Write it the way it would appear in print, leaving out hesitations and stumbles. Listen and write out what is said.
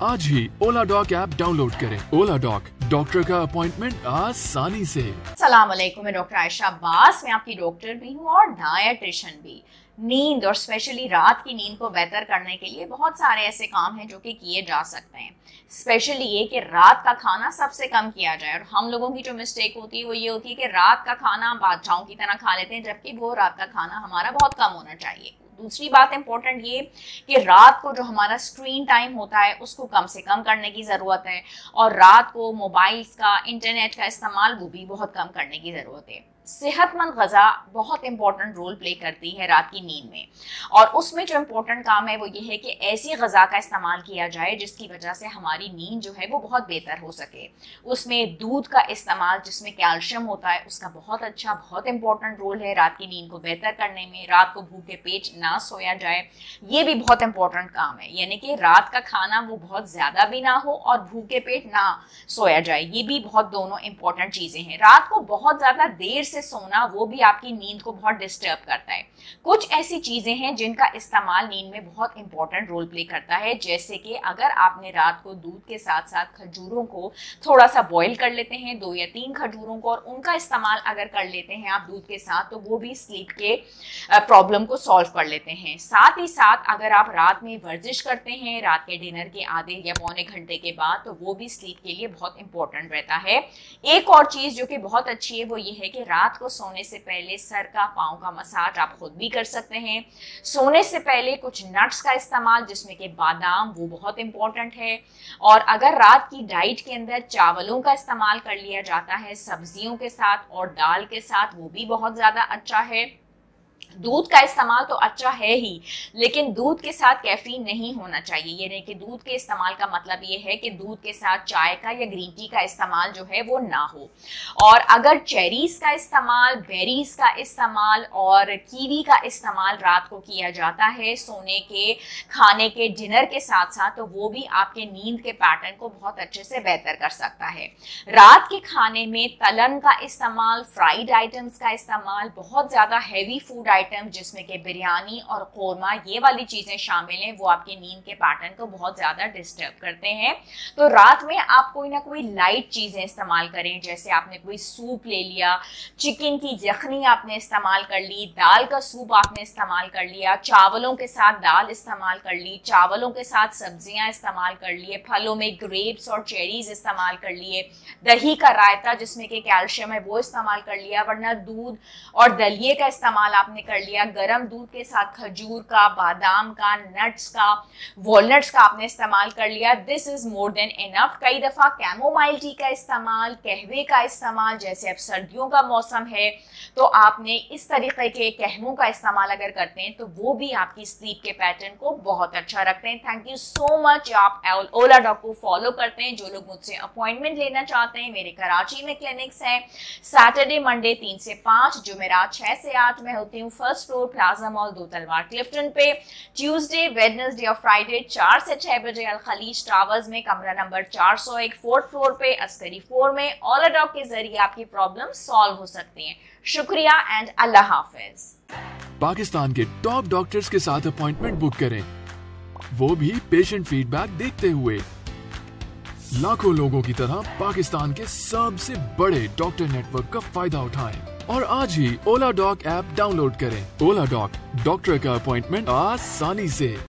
आज ही ओला dock app download करें। ओला dock, doctor का अपॉइंटमेंट आसानी से। अस्सलाम वालेकुम, मैं डॉक्टर आयशा अब्बास। मैं आपकी डॉक्टर भी हूँ और डायटिशियन भी। नींद और स्पेशली रात की नींद को बेहतर करने के लिए बहुत सारे ऐसे काम हैं जो कि किए जा सकते हैं। स्पेशली ये कि रात का खाना सबसे कम किया जाए। और हम लोगों की जो मिस्टेक होती है वो ये होती है कि रात का खाना हम बादशाहों की तरह खा लेते हैं, जबकि वो रात का खाना हमारा बहुत कम होना चाहिए। दूसरी बात इंपॉर्टेंट ये कि रात को जो हमारा स्क्रीन टाइम होता है उसको कम से कम करने की ज़रूरत है, और रात को मोबाइल्स का, इंटरनेट का इस्तेमाल वो भी बहुत कम करने की ज़रूरत है। सेहतमंद ग़ज़ा बहुत इंपॉर्टेंट रोल प्ले करती है रात की नींद में, और उसमें जो इम्पोर्टेंट काम है वो ये है कि ऐसी ग़ज़ा का इस्तेमाल किया जाए जिसकी वजह से हमारी नींद जो है वो बहुत बेहतर हो सके। उसमें दूध का इस्तेमाल जिसमें कैल्शियम होता है उसका बहुत इंपॉर्टेंट रोल है रात की नींद को बेहतर करने में। रात को भूखे पेट ना सोया जाए, ये भी बहुत इंपॉर्टेंट काम है, यानी कि रात का खाना वो बहुत ज़्यादा भी ना हो और भूखे पेट ना सोया जाए, ये भी बहुत दोनों इंपॉर्टेंट चीज़ें हैं। रात को बहुत ज़्यादा देर से सोना वो भी आपकी नींद को बहुत डिस्टर्ब करता है। कुछ ऐसी चीजें हैं जिनका इस्तेमाल नींद में बहुत इंपॉर्टेंट रोल प्ले करता है, जैसे कि अगर आपने रात को दूध के साथ साथ खजूरों को थोड़ा सा बॉईल कर लेते हैं, 2 या 3 खजूरों को, और उनका इस्तेमाल अगर कर लेते हैं आप दूध के साथ, तो वो भी स्लीप के प्रॉब्लम को सॉल्व कर लेते हैं। साथ ही साथ अगर आप रात में वर्जिश करते हैं रात के डिनर के आधे या पौने घंटे के बाद, तो वो भी स्लीप के लिए बहुत इंपॉर्टेंट रहता है। एक और चीज जो कि बहुत अच्छी है वो ये है कि रात को सोने से पहले सर का, पाँव का मसाज आप खुद भी कर सकते हैं। सोने से पहले कुछ नट्स का इस्तेमाल जिसमें कि बादाम, वो बहुत इंपॉर्टेंट है। और अगर रात की डाइट के अंदर चावलों का इस्तेमाल कर लिया जाता है सब्जियों के साथ और दाल के साथ, वो भी बहुत ज्यादा अच्छा है। दूध का इस्तेमाल तो अच्छा है ही, लेकिन दूध के साथ कैफीन नहीं होना चाहिए। ये नहीं कि दूध के इस्तेमाल का मतलब ये है कि दूध के साथ चाय का या ग्रीन टी का इस्तेमाल जो है वो ना हो। और अगर चेरीज का इस्तेमाल, बेरीज का इस्तेमाल और कीवी का इस्तेमाल रात को किया जाता है सोने के, खाने के, डिनर के साथ साथ, तो वो भी आपके नींद के पैटर्न को बहुत अच्छे से बेहतर कर सकता है। रात के खाने में तलन का इस्तेमाल, फ्राइड आइटम्स का इस्तेमाल, बहुत ज्यादा हैवी फूड आइटम जिसमें कि बिरयानी और कोरमा, ये वाली चीजें शामिल हैं, वो आपके नींद के पैटर्न को बहुत ज्यादा डिस्टर्ब करते हैं। तो रात में आप कोई ना कोई लाइट चीजें इस्तेमाल करें, जैसे आपने कोई सूप ले लिया, चिकन की यखनी आपने इस्तेमाल कर ली, दाल का सूप आपने इस्तेमाल कर लिया, चावलों के साथ दाल इस्तेमाल कर ली, चावलों के साथ सब्जियां इस्तेमाल कर लिए, फलों में ग्रेप्स और चेरीज इस्तेमाल कर लिए, दही का रायता जिसमें कि कैल्शियम है वो इस्तेमाल कर लिया, वरना दूध और दलिए का इस्तेमाल आपने कर लिया। गरम दूध के साथ खजूर का, बादाम का, नट्स का, वॉलनट्स का आपने इस्तेमाल कर लिया। This is more than enough. कई दफा कैमोमाइल टी का इस्तेमाल, कहवे का इस्तेमाल, जैसे अब सर्दियों का मौसम है तो आपने इस तरीके के कहवों का इस्तेमाल अगर करते हैं तो वो भी आपकी स्लीप के पैटर्न को बहुत अच्छा रखते हैं। Thank you so much. आप ओला डॉक को फॉलो करते हैं। जो लोग मुझसे अपॉइंटमेंट लेना चाहते हैं, मेरे कराची में क्लिनिक्स हैं, सैटरडे मंडे 3 से 5, जुमेरात 6 से 8 में होती हूँ फर्स्ट फ्लोर प्लाजा मॉल, 2 तलवार क्लिफ्टन पे। ट्यूसडे, वेडनेसडे और फ्राइडे 4 से 6 बजे अल खलीज टावर्स में, कमरा नंबर 401, 4th फ्लोर पे, अस्करी 4 में। ओला डॉक के जरिए आपकी प्रॉब्लम सॉल्व हो सकती है। शुक्रिया एंड अल्लाह हाफिज। पाकिस्तान के टॉप डॉक्टर्स के साथ अपॉइंटमेंट बुक करें, वो भी पेशेंट फीडबैक देखते हुए। लाखों लोगों की तरह पाकिस्तान के सबसे बड़े डॉक्टर नेटवर्क का फायदा उठाएं और आज ही ओला डॉक ऐप डाउनलोड करें। ओला डॉक, डॉक्टर का अपॉइंटमेंट आसानी से।